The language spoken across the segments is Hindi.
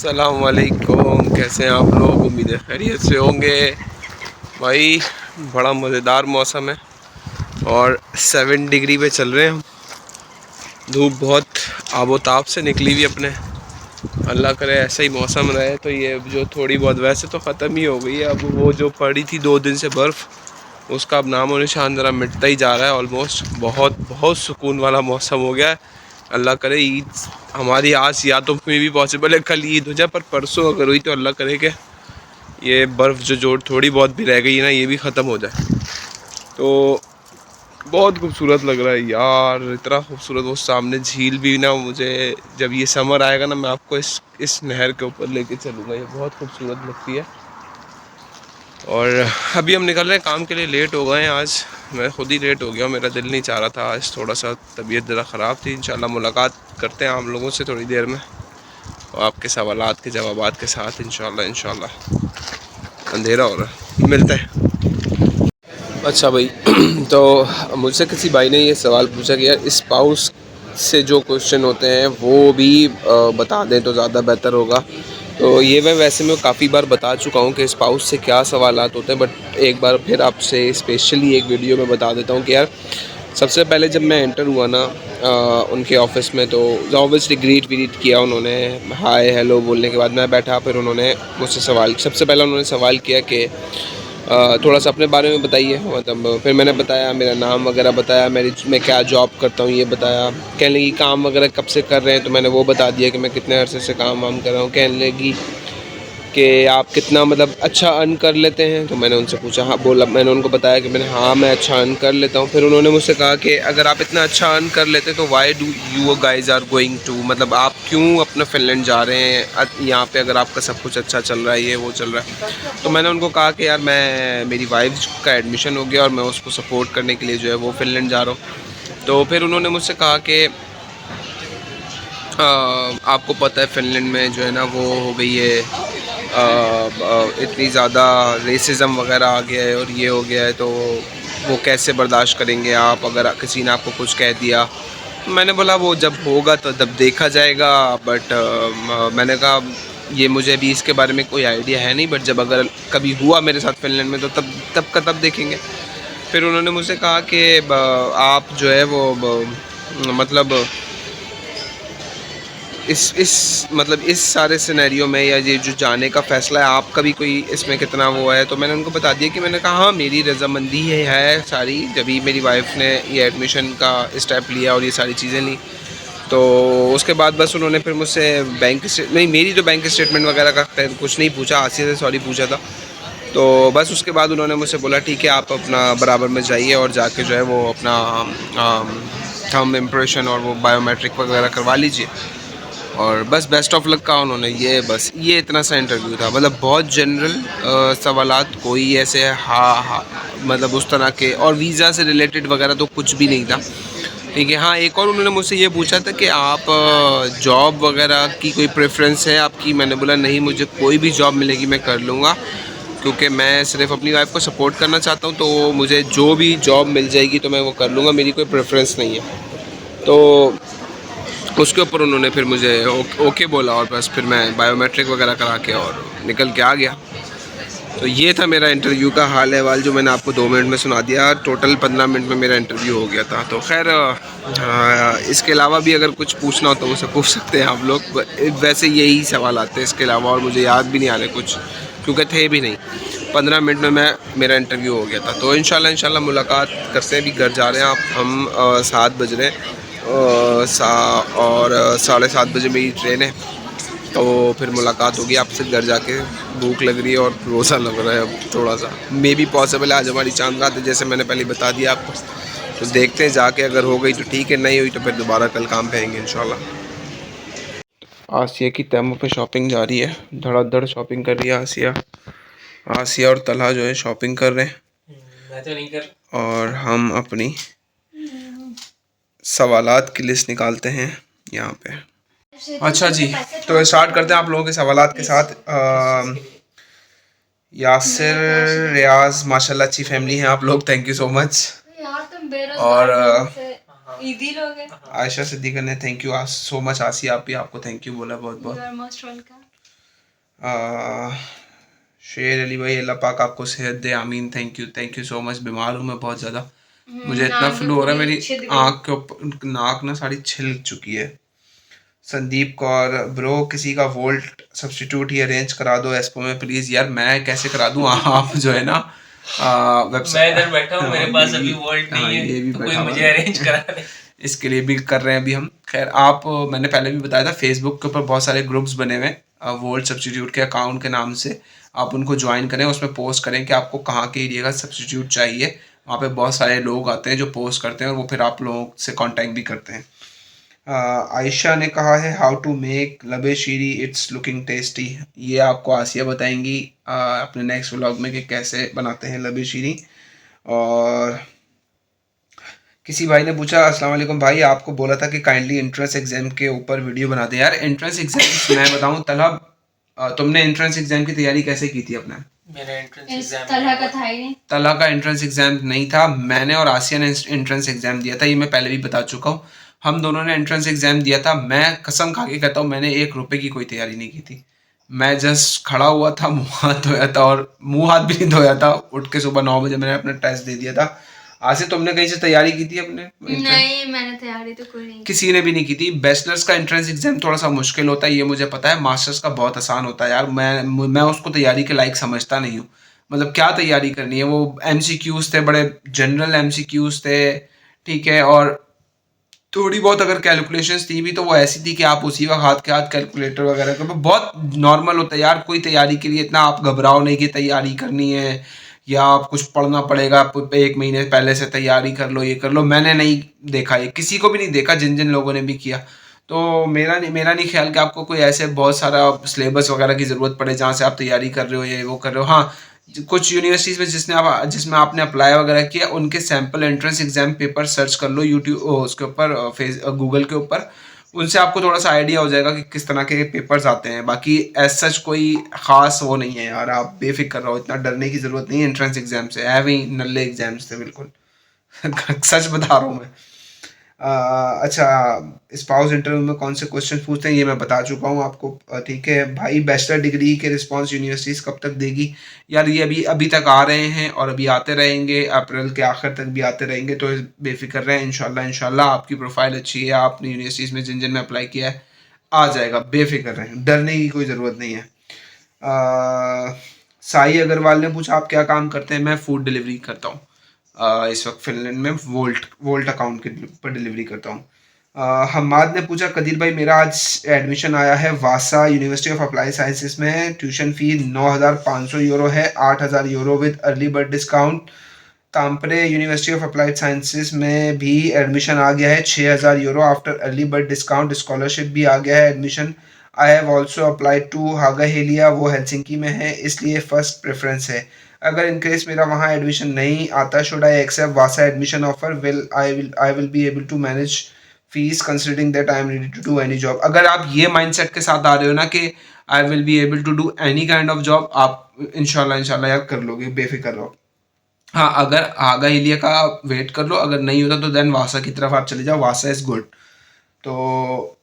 अस्सलामुअलैकुम, कैसे हैं आप लोग? उम्मीद है खैरियत से होंगे। भाई बड़ा मज़ेदार मौसम है और 7 डिग्री पे चल रहे हैं हम। धूप बहुत आबोताब से निकली हुई अपने। अल्लाह करे ऐसा ही मौसम रहे। तो ये जो थोड़ी बहुत वैसे तो ख़त्म ही हो गई है, अब वो जो पड़ी थी 2 दिन से बर्फ़, उसका अब नामो निशान ज़रा मिटता ही जा रहा है ऑलमोस्ट। बहुत बहुत सुकून वाला मौसम हो गया है। अल्लाह करे ईद हमारी आज या तो में भी पॉसिबल है कल ईद हो जाए, पर परसों अगर हुई तो अल्लाह करे कि ये बर्फ़ जो थोड़ी बहुत भी रह गई है ना, ये भी ख़त्म हो जाए। तो बहुत खूबसूरत लग रहा है यार, इतना खूबसूरत। वो सामने झील भी ना, मुझे जब ये समर आएगा ना, मैं आपको इस नहर के ऊपर लेके चलूँगा। ये बहुत खूबसूरत लगती है। और अभी हम निकल रहे हैं काम के लिए, लेट हो गए हैं आज। मैं खुद ही लेट हो गया, मेरा दिल नहीं चाह रहा था आज, थोड़ा सा तबीयत ज़रा ख़राब थी। इंशाल्लाह मुलाकात करते हैं हम लोगों से थोड़ी देर में, और आपके सवालात के जवाबात के साथ इंशाल्लाह। अंधेरा हो रहा है, मिलते हैं। अच्छा भाई तो मुझसे किसी भाई ने ये सवाल पूछा कि यार स्पाउस से जो क्वेश्चन होते हैं वो भी बता दें तो ज़्यादा बेहतर होगा। तो ये मैं काफ़ी बार बता चुका हूँ कि स्पाउस से क्या सवालात होते हैं, बट एक बार फिर आपसे स्पेशली एक वीडियो में बता देता हूँ कि यार सबसे पहले जब मैं एंटर हुआ ना उनके ऑफ़िस में, तो ऑब्वियसली ग्रीट वीट किया उन्होंने, हाय हेलो बोलने के बाद मैं बैठा। फिर उन्होंने मुझसे सबसे पहले उन्होंने सवाल किया कि थोड़ा सा अपने बारे में बताइए। मतलब फिर मैंने बताया, मेरा नाम वगैरह बताया, मैं क्या जॉब करता हूँ ये बताया। कहने लगी काम वगैरह कब से कर रहे हैं, तो मैंने वो बता दिया कि मैं कितने अरसे से काम वाम कर रहा हूँ। कहने लगी कि आप कितना मतलब अच्छा अर्न कर लेते हैं, तो मैंने उनसे पूछा, हाँ बोला, मैंने उनको बताया कि मैं अच्छा अर्न कर लेता हूँ। फिर उन्होंने मुझसे कहा कि अगर आप इतना अच्छा अर्न कर लेते तो why do you guys are going to, मतलब आप क्यों अपना फिनलैंड जा रहे हैं यहाँ पे, अगर आपका सब कुछ अच्छा चल रहा है, ये वो चल रहा है। तो मैंने उनको कहा कि यार मेरी वाइफ का एडमिशन हो गया और मैं उसको सपोर्ट करने के लिए जो है वो फिनलैंड जा रहा हूँ। तो फिर उन्होंने मुझसे कहा कि आपको पता है फिनलैंड में जो है ना वो हो गई है, इतनी ज़्यादा रेसिज़म वगैरह आ गया है और ये हो गया है, तो वो कैसे बर्दाश्त करेंगे आप अगर किसी ने आपको कुछ कह दिया। मैंने बोला वो जब होगा तो तब देखा जाएगा, बट मैंने कहा ये मुझे अभी इसके बारे में कोई आइडिया है नहीं, बट जब अगर कभी हुआ मेरे साथ फिनलैंड में तो तब देखेंगे। फिर उन्होंने मुझसे कहा कि आप जो है वो मतलब इस सारे सिनेरियो में, या ये जो जाने का फ़ैसला है आपका भी कोई इसमें कितना वो है। तो मैंने उनको बता दिया कि मैंने कहा हाँ मेरी रजामंदी है सारी, जब भी मेरी वाइफ ने ये एडमिशन का स्टेप लिया और ये सारी चीज़ें ली। तो उसके बाद बस उन्होंने फिर मुझसे मेरी तो बैंक स्टेटमेंट वगैरह का कुछ नहीं पूछा, आसिया से सॉरी पूछा था। तो बस उसके बाद उन्होंने मुझसे बोला ठीक है आप अपना बराबर में जाइए और जाके जो है वो अपना थंब इम्प्रेशन और वो बायोमेट्रिक वगैरह करवा लीजिए, और बस बेस्ट ऑफ लक का उन्होंने ये इतना सा इंटरव्यू था। मतलब बहुत जनरल सवालात, कोई ऐसे हाँ मतलब उस तरह के, और वीज़ा से रिलेटेड वगैरह तो कुछ भी नहीं था। ठीक है, हाँ एक और उन्होंने मुझसे ये पूछा था कि आप जॉब वगैरह की कोई प्रेफरेंस है आपकी। मैंने बोला नहीं, मुझे कोई भी जॉब मिलेगी मैं कर लूँगा, क्योंकि मैं सिर्फ अपनी वाइफ को सपोर्ट करना चाहता हूँ। तो मुझे जो भी जॉब मिल जाएगी तो मैं वो कर लूँगा, मेरी कोई प्रेफरेंस नहीं है। तो उसके ऊपर उन्होंने फिर मुझे ओके बोला, और बस फिर मैं बायोमेट्रिक वगैरह करा के और निकल के आ गया। तो ये था मेरा इंटरव्यू का हाल अहवाल, जो मैंने आपको 2 मिनट में सुना दिया। टोटल 15 मिनट में मेरा इंटरव्यू हो गया था। तो खैर इसके अलावा भी अगर कुछ पूछना हो तो मुझसे पूछ सकते हैं आप लोग। वैसे यही सवाल आते हैं इसके अलावा, और मुझे याद भी नहीं आ रहे कुछ, क्योंकि थे भी नहीं। 15 मिनट में मेरा इंटरव्यू हो गया था। तो इंशाल्लाह मुलाकात करते हैं। अभी घर जा रहे हैं हम 7 बज रहे हैं और 7:30 बजे मेरी ट्रेन है। तो फिर मुलाकात होगी आपसे घर जाके। भूख लग रही है और रोज़ा लग रहा है अब थोड़ा सा। मे भी पॉसिबल है आज हमारी चांद रात है, जैसे मैंने पहले बता दिया आपको। तो देखते हैं जाके, अगर हो गई तो ठीक है, नहीं हुई तो फिर दोबारा कल काम पे आएंगे इंशाल्लाह। आसिया की तैमूर पे शॉपिंग जारी है, धड़ाधड़ शॉपिंग कर रही है आसिया। आसिया और तलहा जो है शॉपिंग कर रहे हैं, मैं तो नहीं कर। और हम अपनी सवालात की लिस्ट निकालते हैं यहाँ पे। अच्छा जी, तो स्टार्ट करते हैं आप लोगों के सवालात के साथ। यासिर, रियाज, माशाल्लाह अच्छी फैमिली हैं आप लोग, थैंक यू सो मच। और आयशा सिद्दीका ने थैंक यू सो मच। आसिया आप भी, आपको थैंक यू बोला बहुत बहुत। आ, शेर अली भाई, अल्लाह पाक आपको सेहत दे, आमीन। Thank you so much. बीमार हूँ मैं बहुत ज़्यादा, मुझे इतना फ्लू हो रहा है, मेरी आँख के ऊपर नाक ना सारी छिल चुकी है। संदीप कौर ब्रो, किसी का वोल्ट सब्सटीट्यूट ही अरेंज करा दो एस्पो में प्लीज़। यार मैं कैसे करा दूँ, आप जो है ना मैं इधर बैठा हूँ, मेरे पास अभी वोल्ट नहीं है, ये भी तो कोई मुझे अरेंज करा दे। इसके लिए भी कर रहे हैं अभी हम। खैर आप, मैंने पहले भी बताया था, फेसबुक के ऊपर बहुत सारे ग्रुप्स बने हुए हैं वोल्ट सब्सटीट्यूट के अकाउंट के नाम से। आप उनको ज्वाइन करें, उसमें पोस्ट करें कि आपको कहाँ के एरिया का सब्सटीट्यूट चाहिए। वहाँ पे बहुत सारे लोग आते हैं जो पोस्ट करते हैं और वो फिर आप लोगों से कांटेक्ट भी करते हैं। आयशा ने कहा है हाउ टू मेक लबे शीरी, इट्स लुकिंग टेस्टी। ये आपको आसिया बताएंगी अपने नेक्स्ट व्लॉग में कि कैसे बनाते हैं लबे शीरी। और किसी भाई ने पूछा, अस्सलाम वालेकुम भाई, आपको बोला था कि काइंडली एंट्रेंस एग्जाम के ऊपर वीडियो बना दे। यार एंट्रेंस एग्जाम मैं बताऊं तलब, तुमने एंट्रेंस एग्जाम की तैयारी कैसे की थी अपना? मेरा एंट्रेंस एग्जाम तलहा का था ही नहीं। तलहा का एंट्रेंस एग्जाम नहीं था, मैंने और आसिया ने एंट्रेंस एग्जाम दिया था, ये मैं पहले भी बता चुका हूँ। हम दोनों ने एंट्रेंस एग्जाम दिया था। मैं कसम खा के कहता हूँ, मैंने 1 रुपए की कोई तैयारी नहीं की थी। मैं जस्ट खड़ा हुआ था, मुँह हाथ धोया था, और मुँह हाथ भी नहीं धोया था, उठ के सुबह 9 बजे मैंने अपना टेस्ट दे दिया था। आसिया तुमने कहीं से तैयारी की थी अपने? नहीं, मैंने तैयारी तो कोई नहीं, किसी ने भी नहीं की थी। बैचलर्स का एंट्रेंस एग्जाम थोड़ा सा मुश्किल होता है, ये मुझे पता है। मास्टर्स का बहुत आसान होता है यार। मैं उसको तैयारी के लायक समझता नहीं हूँ। मतलब क्या तैयारी करनी है, वो एमसीक्यूज थे, बड़े जनरल एमसीक्यूज थे, ठीक है। और थोड़ी बहुत अगर कैलकुलेशंस थी भी तो वो ऐसी थी कि आप उसी वक्त हाथ के हाथ कैलकुलेटर वगैरह कर, बहुत नॉर्मल होता है यार। कोई तैयारी के लिए इतना आप घबराओ नहीं कि तैयारी करनी है या आप कुछ पढ़ना पड़ेगा, आप 1 महीने पहले से तैयारी कर लो, ये कर लो। मैंने नहीं देखा, ये किसी को भी नहीं देखा जिन जिन लोगों ने भी किया। तो मेरा नहीं ख्याल कि आपको कोई ऐसे बहुत सारा सिलेबस वगैरह की ज़रूरत पड़े जहाँ से आप तैयारी कर रहे हो या वो कर रहे हो। हाँ, कुछ यूनिवर्सिटीज़ में जिसमें आपने अप्लाई वगैरह किया, उनके sample entrance exam paper search कर लो यूट्यूब उसके ऊपर, गूगल के ऊपर। उनसे आपको थोड़ा सा आइडिया हो जाएगा कि किस तरह के पेपर्स आते हैं। बाकी एज सच कोई ख़ास वो नहीं है यार, आप बेफिक्र रहो, इतना डरने की ज़रूरत नहीं है एंट्रेंस एग्जाम से। है वही नल्ले एग्जाम्स थे बिल्कुल। सच बता रहा हूँ मैं। अच्छा, स्पाउस इंटरव्यू में कौन से क्वेश्चन पूछते हैं ये मैं बता चुका हूँ आपको। ठीक है भाई, बैचलर डिग्री के रिस्पांस यूनिवर्सिटीज कब तक देगी? यार ये अभी अभी तक आ रहे हैं और अभी आते रहेंगे, अप्रैल के आखिर तक भी आते रहेंगे, तो बेफिक्र रहें। इंशाल्लाह आपकी प्रोफाइल अच्छी है, आपने यूनिवर्सिटीज़ में जिन जिन में अप्लाई किया है आ जाएगा, बेफिक्र रहें, डरने की कोई ज़रूरत नहीं है। साई अग्रवाल ने पूछा आप क्या काम करते हैं? मैं फूड डिलीवरी करता हूँ। इस वक्त फिनलैंड में वोल्ट अकाउंट के पर डिलीवरी करता हूँ। हम्माद ने पूछा कदीर भाई मेरा आज एडमिशन आया है Vaasa University of Applied Sciences में, ट्यूशन फी 9,500 यूरो है, 8,000 euro with early bird discount. Tampere University of Applied Sciences में भी एडमिशन आ गया है, 6,000 euro after early bird discount. Scholarship भी आ गया है admission. I have also applied to Haaga Helia, वो हेलसिंकी में है, इसलिए फ़र्स्ट प्रेफरेंस है। अगर इन केस मेरा वहाँ एडमिशन नहीं आता, should I accept Vasa admission offer? Will be able to manage fees considering that I am ready to do any job. अगर आप ये माइंडसेट के साथ आ रहे हो ना कि I will be able to do any kind of job, आप इंशाल्लाह यार कर लोगे, बेफिक्र रहो। हाँ, अगर आगा एलिया का वेट कर लो, अगर नहीं होता तो देन वासा की तरफ आप चले जाओ, वासा इज़ गुड। तो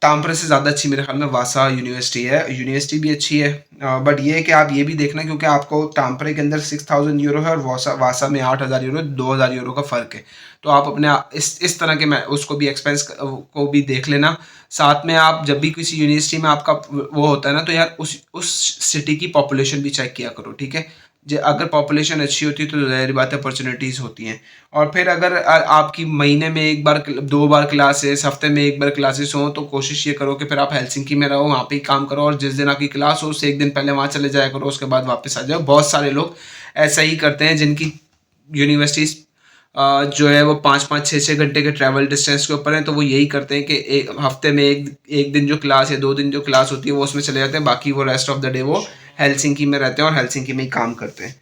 तामप्रे से ज़्यादा अच्छी मेरे ख्याल में वासा यूनिवर्सिटी है, यूनिवर्सिटी भी अच्छी है। बट ये है कि आप ये भी देखना, क्योंकि आपको तामप्रे के अंदर 6,000 यूरो है और वासा में 8,000 यूरो, 2,000 यूरो का फ़र्क है। तो आप अपने इस तरह के मैं उसको भी एक्सपेंस को भी देख लेना। साथ में आप जब भी किसी यूनिवर्सिटी में आपका वो होता है ना, तो यार उस सिटी की पॉपुलेशन भी चेक किया करो, ठीक है। अगर पॉपुलेशन अच्छी होती है तो ज़ाहिर बात है अपॉर्चुनिटीज़ होती हैं। और फिर अगर आपकी महीने में 1 बार 2 बार क्लासेस, हफ्ते में 1 बार क्लासेस हों, तो कोशिश ये करो कि फिर आप हेलसिंकी में रहो, वहाँ पे ही काम करो, और जिस दिन आपकी क्लास हो उससे 1 दिन पहले वहाँ चले जाया करो, उसके बाद वापस आ जाओ। बहुत सारे लोग ऐसा ही करते हैं जिनकी यूनिवर्सिटीज़ जो है वो 5-5 6-6 घंटे के ट्रैवल डिस्टेंस के ऊपर है, तो वो यही करते हैं कि एक हफ्ते में एक दिन जो क्लास या 2 दिन जो क्लास होती है वो उसमें चले जाते हैं, बाकी वो रेस्ट ऑफ द डे वो हेलसिंकी में रहते हैं और हेलसिंकी में ही काम करते हैं।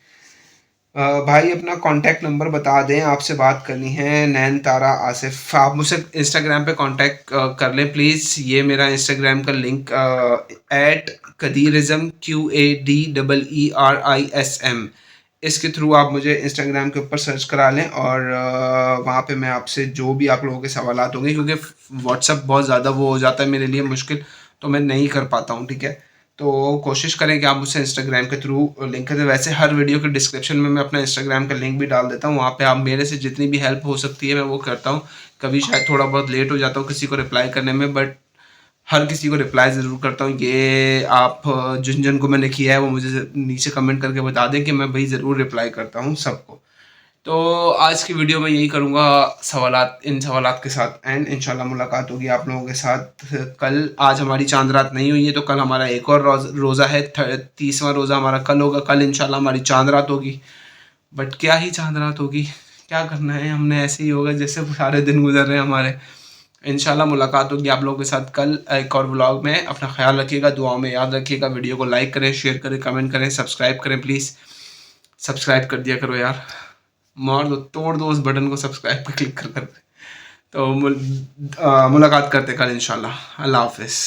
भाई अपना कांटेक्ट नंबर बता दें, आपसे बात करनी है। नैन तारा आसिफ, आप मुझसे इंस्टाग्राम पे कांटेक्ट कर लें प्लीज़। ये मेरा इंस्टाग्राम का लिंक @कदीरिज़म QADEERISM, इसके थ्रू आप मुझे इंस्टाग्राम के ऊपर सर्च करा लें, और वहाँ पे मैं आपसे जो भी आप लोगों के सवालात होंगे, क्योंकि व्हाट्सअप बहुत ज़्यादा वो हो जाता है मेरे लिए मुश्किल, तो मैं नहीं कर पाता हूँ, ठीक है। तो कोशिश करें कि आप मुझसे इंस्टाग्राम के थ्रू लिंक करें। वैसे हर वीडियो के डिस्क्रिप्शन में मैं अपना इंस्टाग्राम का लिंक भी डाल देता हूँ, वहाँ पे आप मेरे से जितनी भी हेल्प हो सकती है मैं वो करता हूँ। कभी शायद थोड़ा बहुत लेट हो जाता हूँ किसी को रिप्लाई करने में, बट हर किसी को रिप्लाई ज़रूर करता हूँ। ये आप जिन जिन को मैंने किया है वो मुझे नीचे कमेंट करके बता दें कि मैं भाई ज़रूर रिप्लाई करता हूँ सबको। तो आज की वीडियो में यही करूँगा, इन सवालात के साथ एंड इंशाल्लाह मुलाकात होगी आप लोगों के साथ कल। आज हमारी चांद रात नहीं हुई है तो कल हमारा एक और रोज़ा है, 30वां रोज़ा हमारा कल होगा। कल इंशाल्लाह हमारी चांद रात होगी, बट क्या ही चांद रात होगी, क्या करना है, हमने ऐसे ही होगा जैसे सारे दिन गुजर रहे हैं हमारे। इंशाल्लाह मुलाकात होगी आप लोगों के साथ कल एक और व्लॉग में। अपना ख्याल रखिएगा, दुआओं में याद रखिएगा। वीडियो को लाइक करें, शेयर करें, कमेंट करें, सब्सक्राइब करें। प्लीज़ सब्सक्राइब कर दिया करो यार, मार दो, तोड़ दो उस बटन को सब्सक्राइब पे क्लिक कर। तो मुलाकात करते कल इंशाल्लाह। अल्लाह हाफिज़।